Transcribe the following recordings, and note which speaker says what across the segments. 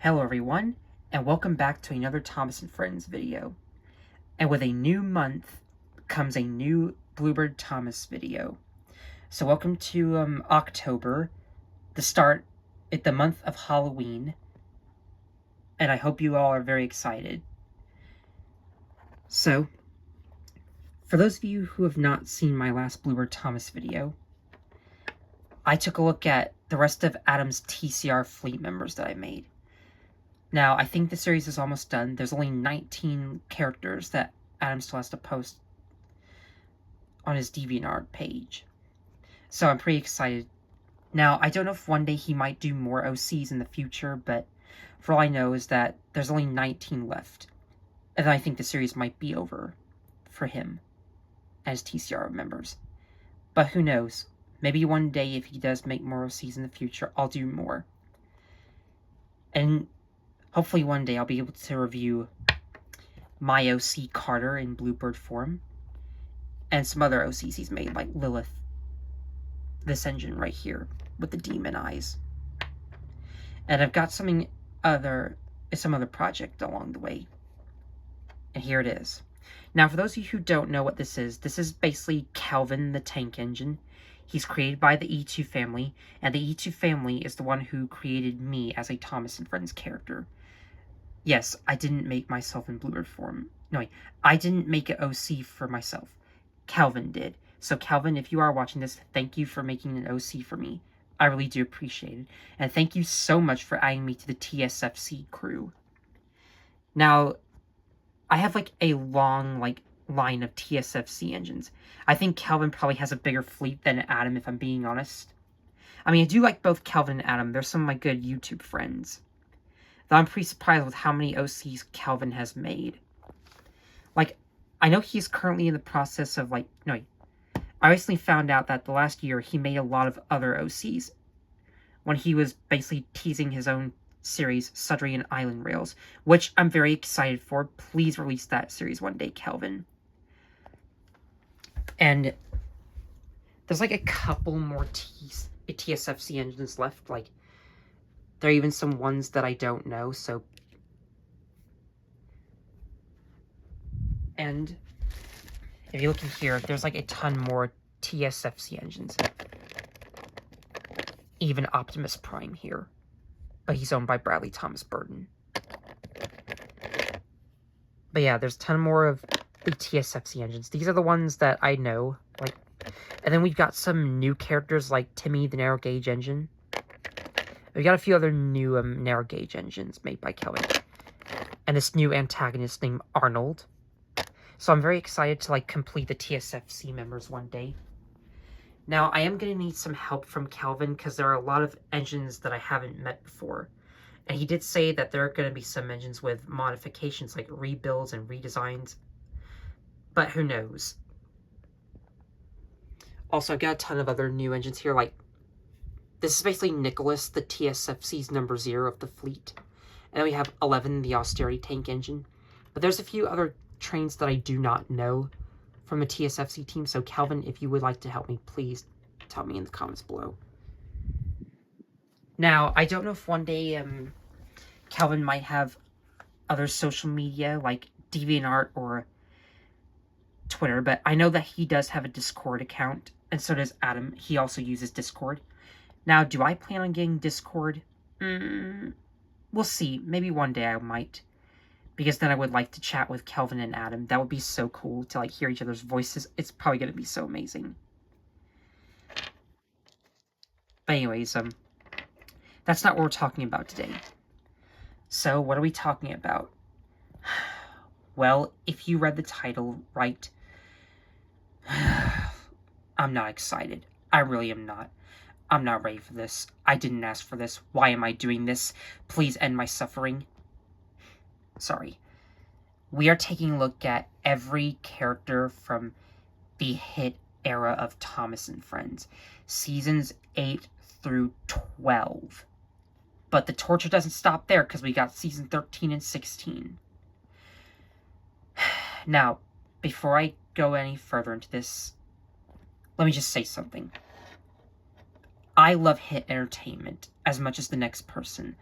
Speaker 1: Hello everyone, and welcome back to another Thomas and Friends video. And with a new month comes a new Bluebird Thomas video. So welcome to October, the month of Halloween, and I hope you all are very excited. So, for those of you who have not seen my last Bluebird Thomas video, I took a look at the rest of Adam's TCR fleet members that I made. Now, I think the series is almost done. There's only 19 characters that Adam still has to post on his DeviantArt page. So I'm pretty excited. Now, I don't know if one day he might do more OCs in the future, but for all I know is that there's only 19 left. And I think the series might be over for him as TCR members. But who knows? Maybe one day if he does make more OCs in the future, I'll do more. And hopefully one day I'll be able to review my OC Carter in Bluebird form, and some other OCs he's made, like Lilith, this engine right here, with the demon eyes. And I've got some other project along the way. And here it is. Now, for those of you who don't know what this is basically Calvin the tank engine. He's created by the E2 family, and the E2 family is the one who created me as a Thomas and Friends character. Yes, I didn't make myself in Bluebird form. No, wait, I didn't make an OC for myself. Calvin did. So Calvin, if you are watching this, thank you for making an OC for me. I really do appreciate it. And thank you so much for adding me to the TSFC crew. Now, I have a long line of TSFC engines. I think Calvin probably has a bigger fleet than Adam, if I'm being honest. I mean, I do like both Calvin and Adam. They're some of my good YouTube friends. Though I'm pretty surprised with how many OCs Calvin has made. I know he's currently in the process of, I recently found out that the last year he made a lot of other OCs. When he was basically teasing his own series, Sudrian Island Rails, which I'm very excited for. Please release that series one day, Calvin. And there's a couple more TSFC engines left. There are even some ones that I don't know, so... And if you look in here, there's a ton more TSFC engines. Even Optimus Prime here. But he's owned by Bradley Thomas Burton. But yeah, there's a ton more of the TSFC engines. These are the ones that I know. And then we've got some new characters like Timmy the Narrow Gauge engine. We got a few other new narrow gauge engines made by Kelvin. And this new antagonist named Arnold. So I'm very excited to complete the TSFC members one day. Now, I am going to need some help from Calvin because there are a lot of engines that I haven't met before. And he did say that there are going to be some engines with modifications, like rebuilds and redesigns. But who knows? Also, I've got a ton of other new engines here, this is basically Nicholas, the TSFC's number 0 of the fleet. And then we have 11, the Austerity Tank engine. But there's a few other trains that I do not know from the TSFC team. So Calvin, if you would like to help me, please tell me in the comments below. Now, I don't know if one day Calvin might have other social media like DeviantArt or Twitter, but I know that he does have a Discord account, and so does Adam. He also uses Discord. Now, do I plan on getting Discord? We'll see. Maybe one day I might. Because then I would like to chat with Kelvin and Adam. That would be so cool to hear each other's voices. It's probably going to be so amazing. But anyways, that's not what we're talking about today. So, what are we talking about? Well, if you read the title right, I'm not excited. I really am not. I'm not ready for this. I didn't ask for this. Why am I doing this? Please end my suffering. Sorry. We are taking a look at every character from the hit era of Thomas and Friends. Seasons 8 through 12. But the torture doesn't stop there because we got season 13 and 16. Now, before I go any further into this, let me just say something. I love hit entertainment as much as the next person.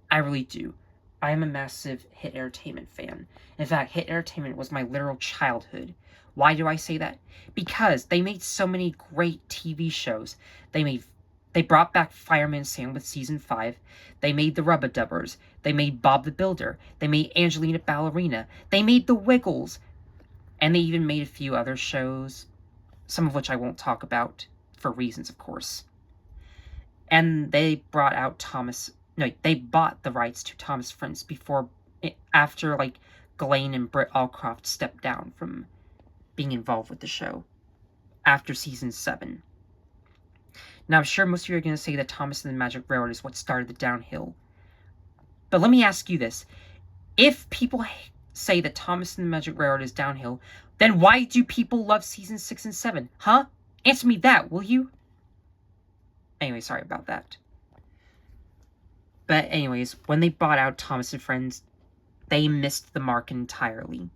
Speaker 1: I really do. I am a massive Hit Entertainment fan. In fact, Hit Entertainment was my literal childhood. Why do I say that? Because they made so many great TV shows. They brought back Fireman Sam with season 5. They made the Rubba-Dubbers. They made Bob the Builder. They made Angelina Ballerina. They made The Wiggles. And they even made a few other shows, some of which I won't talk about, for reasons, of course. And they brought out they bought the rights to Thomas Prince after, like, Ghislaine and Britt Allcroft stepped down from being involved with the show after season 7. Now, I'm sure most of you are going to say that Thomas and the Magic Railroad is what started the downhill. But let me ask you this. If people say that Thomas and the Magic Railroad is downhill, then why do people love season 6 and 7? Huh? Answer me that, will you? Anyway, sorry about that. But anyways, when they bought out Thomas and Friends, they missed the mark entirely.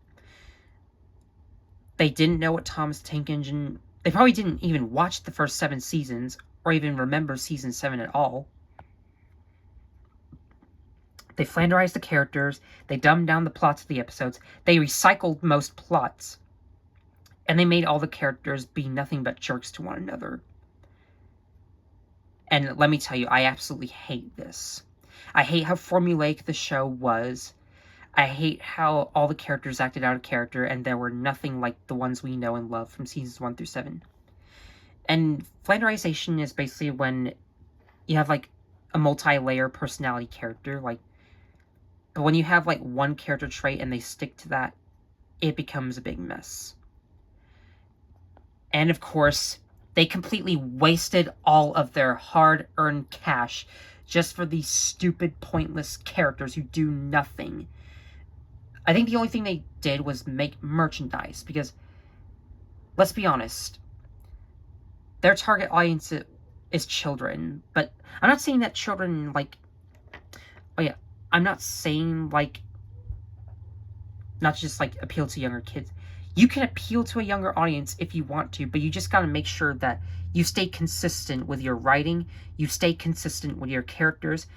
Speaker 1: They didn't know what Thomas the Tank Engine... They probably didn't even watch the first 7 seasons, or even remember season 7 at all. They flanderized the characters, they dumbed down the plots of the episodes, they recycled most plots, and they made all the characters be nothing but jerks to one another. And let me tell you, I absolutely hate this. I hate how formulaic the show was. I hate how all the characters acted out of character, and there were nothing like the ones we know and love from seasons 1 through 7. And flanderization is basically when you have, like, a multi-layer personality character, like, but when you have, like, one character trait and they stick to that, it becomes a big mess. And, of course, they completely wasted all of their hard-earned cash just for these stupid, pointless characters who do nothing. I think the only thing they did was make merchandise, because, let's be honest, their target audience is children, but I'm not saying that children, like, I'm not saying, like, not just, like, appeal to younger kids. You can appeal to a younger audience if you want to, but you just gotta make sure that you stay consistent with your writing, you stay consistent with your characters,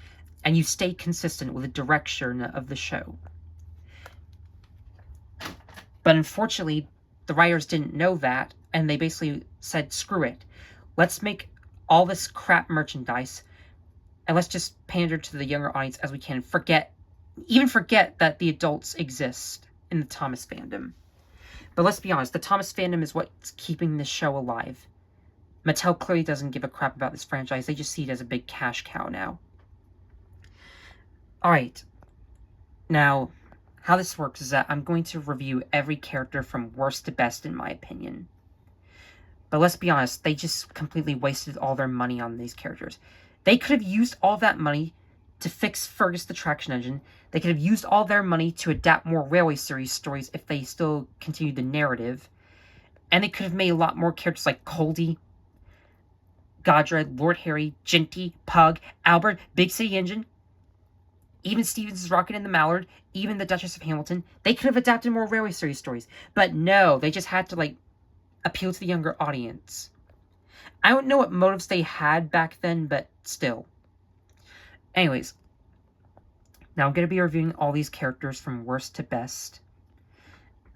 Speaker 1: and you stay consistent with the direction of the show. But unfortunately, the writers didn't know that, and they basically said, screw it. Let's make all this crap merchandise, and let's just pander to the younger audience as we can. Forget that the adults exist in the Thomas fandom. But let's be honest, the Thomas fandom is what's keeping this show alive. Mattel clearly doesn't give a crap about this franchise. They just see it as a big cash cow now. Alright. Now, how this works is that I'm going to review every character from worst to best, in my opinion. But let's be honest, they just completely wasted all their money on these characters. They could have used all that money to fix Fergus the Traction Engine. They could have used all their money to adapt more Railway Series stories if they still continued the narrative. And they could have made a lot more characters like Coldy, Godred, Lord Harry, Ginty, Pug, Albert, Big City Engine, even Stevens' Rocket and the Mallard, even the Duchess of Hamilton. They could have adapted more Railway Series stories. But no, they just had to, like, appeal to the younger audience. I don't know what motives they had back then, but still. Anyways, now I'm going to be reviewing all these characters from worst to best.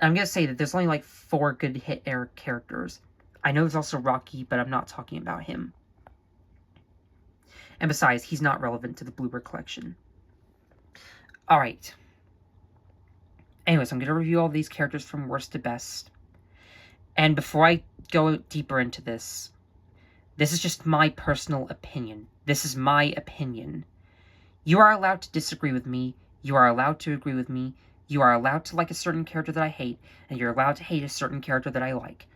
Speaker 1: I'm going to say that there's only like 4 good hit era characters. I know there's also Rocky, but I'm not talking about him. And besides, he's not relevant to the Bluebird collection. Alright. Anyways, I'm going to review all these characters from worst to best. And before I go deeper into this is just my personal opinion. This is my opinion. You are allowed to disagree with me. You are allowed to agree with me. You are allowed to like a certain character that I hate, and you're allowed to hate a certain character that I like.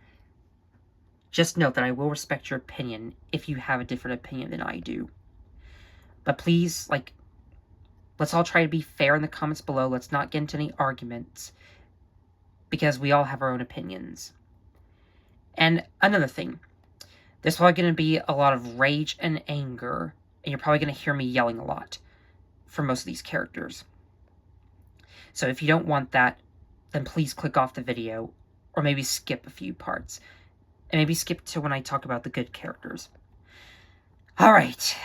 Speaker 1: Just note that I will respect your opinion if you have a different opinion than I do. But please, like, let's all try to be fair in the comments below. Let's not get into any arguments, because we all have our own opinions. And another thing, there's probably going to be a lot of rage and anger, and you're probably going to hear me yelling a lot for most of these characters. So if you don't want that, then please click off the video, or maybe skip a few parts, and maybe skip to when I talk about the good characters. Alright,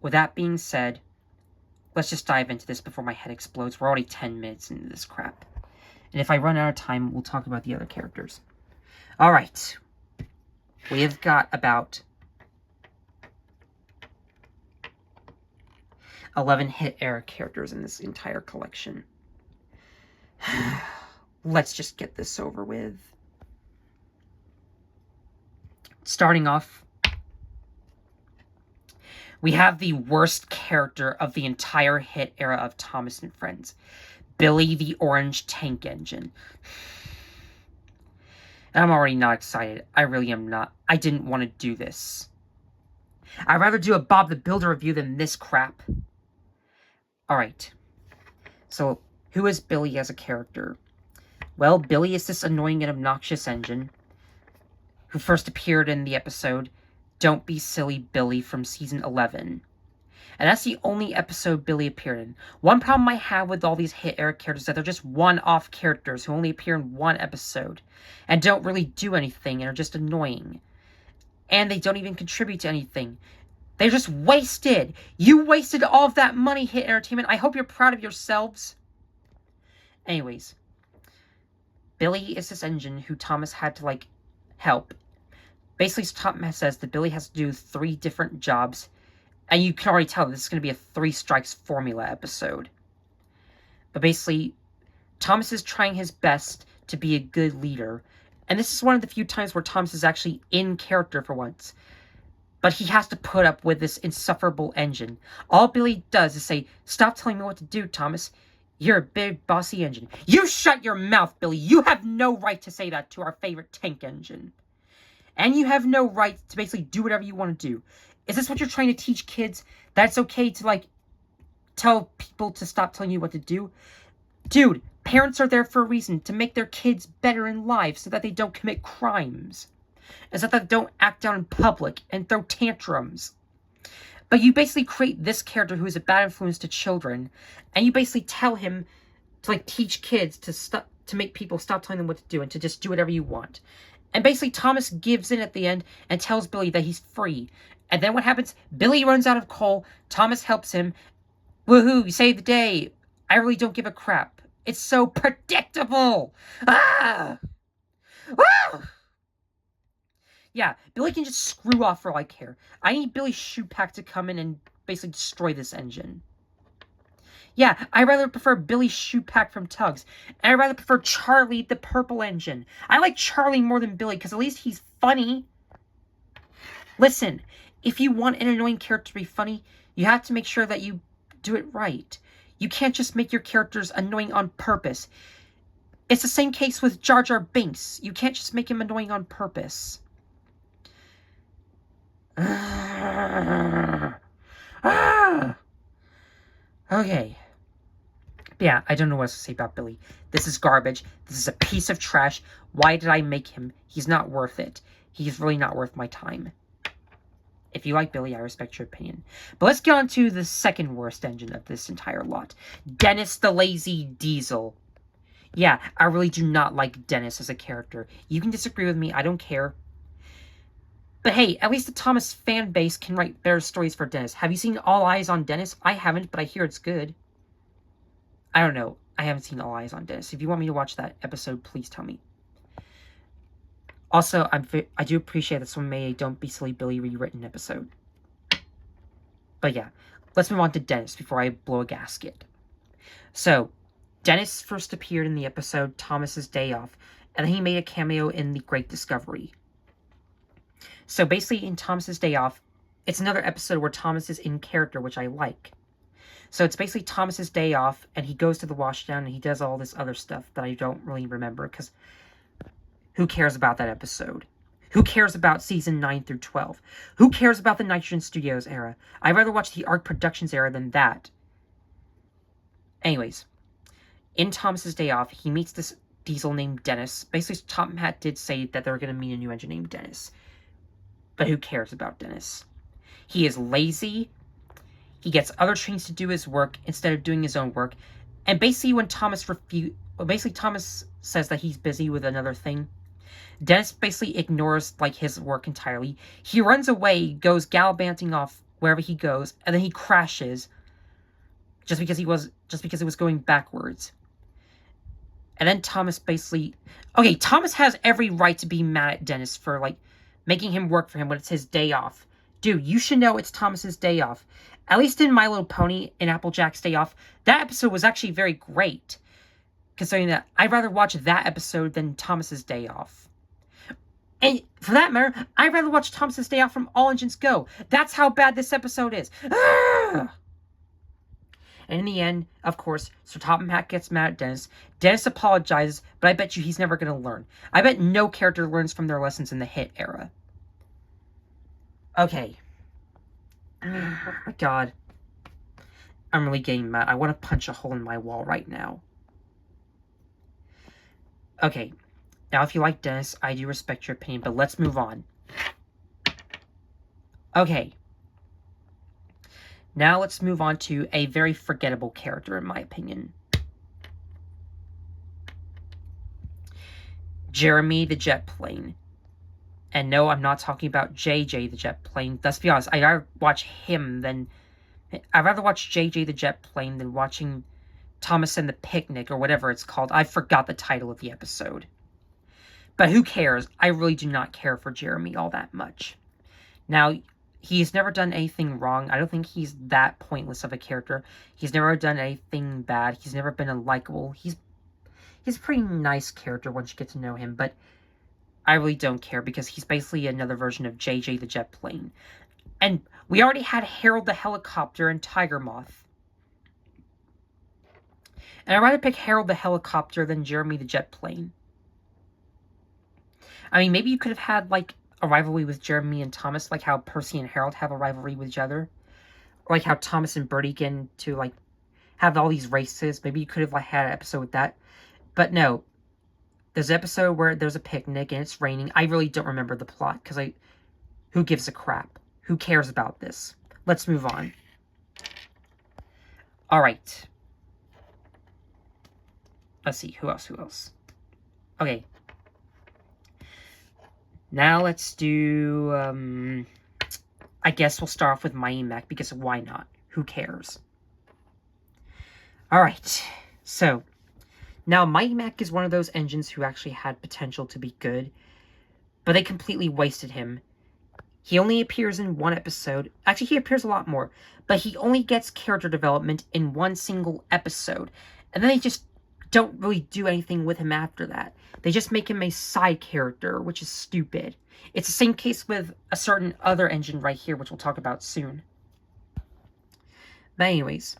Speaker 1: with that being said, let's just dive into this before my head explodes. We're already 10 minutes into this crap. And if I run out of time, we'll talk about the other characters. Alright. We have got about 11 hit era characters in this entire collection. Let's just get this over with. Starting off, we have the worst character of the entire hit era of Thomas and Friends. Billy the Orange Tank Engine. And I'm already not excited. I really am not. I didn't want to do this. I'd rather do a Bob the Builder review than this crap. Alright. So, who is Billy as a character? Well, Billy is this annoying and obnoxious engine who first appeared in the episode Don't Be Silly Billy from season 11. And that's the only episode Billy appeared in. One problem I have with all these hit era characters is that they're just one-off characters who only appear in one episode and don't really do anything and are just annoying. And they don't even contribute to anything. They're just wasted. You wasted all of that money, Hit Entertainment. I hope you're proud of yourselves. Anyways, Billy is this engine who Thomas had to, help. Basically, Thomas says that Billy has to do 3 different jobs. And you can already tell this is going to be a 3 strikes formula episode. But basically, Thomas is trying his best to be a good leader. And this is one of the few times where Thomas is actually in character for once. But he has to put up with this insufferable engine. All Billy does is say, "Stop telling me what to do, Thomas. You're a big, bossy engine." You shut your mouth, Billy. You have no right to say that to our favorite tank engine. And you have no right to basically do whatever you want to do. Is this what you're trying to teach kids? That it's okay to, tell people to stop telling you what to do? Dude, parents are there for a reason, to make their kids better in life so that they don't commit crimes. And so that they don't act out in public and throw tantrums. But you basically create this character who is a bad influence to children, and you basically tell him to, teach kids to make people stop telling them what to do and to just do whatever you want. And basically Thomas gives in at the end and tells Billy that he's free. And then what happens? Billy runs out of coal. Thomas helps him. Woohoo, you saved the day. I really don't give a crap. It's so predictable. Ah! Ah! Yeah, Billy can just screw off for all I care. I need Billy Shoepack to come in and basically destroy this engine. Yeah, I rather prefer Billy Shoepack from Tugs. And I rather prefer Charlie the Purple Engine. I like Charlie more than Billy because at least he's funny. Listen, if you want an annoying character to be funny, you have to make sure that you do it right. You can't just make your characters annoying on purpose. It's the same case with Jar Jar Binks. You can't just make him annoying on purpose. Okay. Yeah, I don't know what else to say about Billy. This is garbage. This is a piece of trash. Why did I make him? He's not worth it. He's really not worth my time. If you like Billy, I respect your opinion. But let's get on to the second worst engine of this entire lot. Dennis the Lazy Diesel. Yeah, I really do not like Dennis as a character. You can disagree with me. I don't care. But hey, at least the Thomas fan base can write better stories for Dennis. Have you seen All Eyes on Dennis? I haven't, but I hear it's good. I don't know. I haven't seen All Eyes on Dennis. If you want me to watch that episode, please tell me. Also, I do appreciate that someone made a Don't Be Silly Billy rewritten episode. But yeah, let's move on to Dennis before I blow a gasket. So, Dennis first appeared in the episode Thomas's Day Off, and then he made a cameo in The Great Discovery. So basically, in Thomas's Day Off, it's another episode where Thomas is in character, which I like. So it's basically Thomas's Day Off, and he goes to the washdown, and he does all this other stuff that I don't really remember, because who cares about that episode? Who cares about season 9 through 12? Who cares about the Nitrogen Studios era? I'd rather watch the Arc Productions era than that. Anyways, in Thomas's Day Off, he meets this diesel named Dennis. Basically, Top Hat did say that they were going to meet a new engine named Dennis. But who cares about Dennis? He is lazy. He gets other trains to do his work instead of doing his own work. And basically, when Thomas Thomas says that he's busy with another thing, Dennis basically ignores his work entirely. He runs away, goes gallivanting off wherever he goes, and then he crashes just because it was going backwards. And then Thomas basically... Okay, Thomas has every right to be mad at Dennis for, like, making him work for him when it's his day off. Dude, you should know it's Thomas's day off. At least in My Little Pony and Applejack's Day Off, that episode was actually very great. Considering that, I'd rather watch that episode than Thomas's Day Off. And for that matter, I'd rather watch Thomas's Day Off from All Engines Go. That's how bad this episode is. Ah! And in the end, of course, Sir Topham Hatt gets mad at Dennis. Dennis apologizes, but I bet you he's never going to learn. I bet no character learns from their lessons in the hit era. Okay. Oh my god. I'm really getting mad. I want to punch a hole in my wall right now. Okay. Now, if you like Dennis, I do respect your opinion, but let's move on. Okay. Now let's move on to a very forgettable character, in my opinion. Jeremy the Jet Plane. And no, I'm not talking about JJ the Jet Plane. Let's be honest, I'd rather watch him than... I'd rather watch JJ the Jet Plane than watching Thomas and the Picnic, or whatever it's called. I forgot the title of the episode. But who cares? I really do not care for Jeremy all that much. Now... He's never done anything wrong. I don't think he's that pointless of a character. He's never done anything bad. He's never been unlikable. He's a pretty nice character once you get to know him, but I really don't care because he's basically another version of JJ the Jet Plane. And we already had Harold the Helicopter and Tiger Moth. And I'd rather pick Harold the Helicopter than Jeremy the Jet Plane. I mean, maybe you could have had, like, a rivalry with Jeremy and Thomas, like how Percy and Harold have a rivalry with each other. Or like how Thomas and Bertie get to, like, have all these races. Maybe you could have, like, had an episode with that. But no. There's an episode where there's a picnic and it's raining. I really don't remember the plot, because who gives a crap? Who cares about this? Let's move on. Alright. Let's see, who else? Okay. Now let's do, I guess we'll start off with Mighty Mac, because why not? Who cares? Alright, so, now Mighty Mac is one of those engines who actually had potential to be good, but they completely wasted him. He only appears in one episode. Actually, he appears a lot more, but he only gets character development in one single episode, and then they just don't really do anything with him after that. They just make him a side character, which is stupid. It's the same case with a certain other engine right here, which we'll talk about soon. But anyways,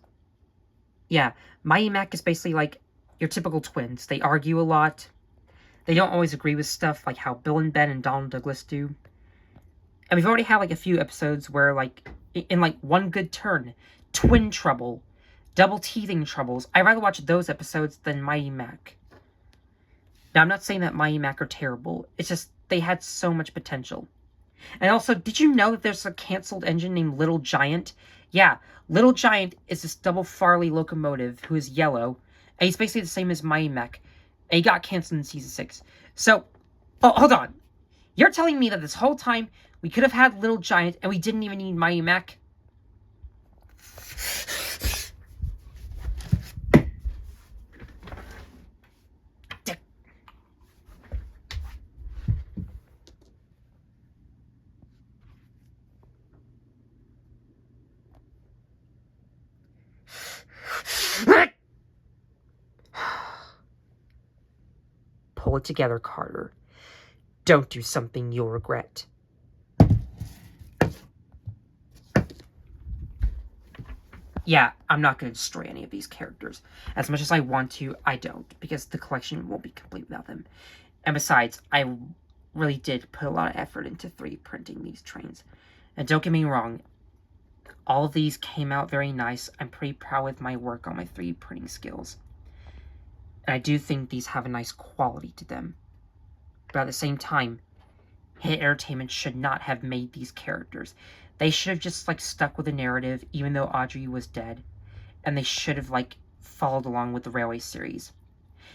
Speaker 1: yeah, Mighty Mac is basically like your typical twins. They argue a lot. They don't always agree with stuff, like how Bill and Ben and Donald Douglas do. And we've already had like a few episodes where, like, in like One Good Turn, Twin Trouble, Double Teething Troubles, I'd rather watch those episodes than Mighty Mac. Now, I'm not saying that Mighty Mac are terrible. It's just they had so much potential. And also, did you know that there's a canceled engine named Little Giant? Yeah, Little Giant is this double Farley locomotive who is yellow. And he's basically the same as Mighty Mac. And he got canceled in Season 6. So, oh, hold on. You're telling me that this whole time we could have had Little Giant and we didn't even need Mighty Mac? Pull it together, Carter. Don't do something you'll regret. Yeah, I'm not going to destroy any of these characters. As much as I want to, I don't, because the collection won't be complete without them. And besides, I really did put a lot of effort into 3D printing these trains. And don't get me wrong, all of these came out very nice. I'm pretty proud with my work on my 3D printing skills. And I do think these have a nice quality to them. But at the same time, Hit Entertainment should not have made these characters. They should have just, like, stuck with the narrative, even though Audrey was dead. And they should have, like, followed along with the Railway series.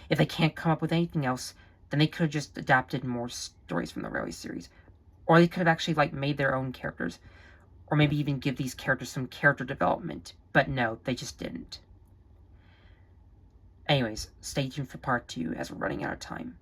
Speaker 1: If they can't come up with anything else, then they could have just adapted more stories from the Railway series. Or they could have actually, like, made their own characters. or maybe even give these characters some character development, but no, they just didn't. Anyways, stay tuned for part 2 as we're running out of time.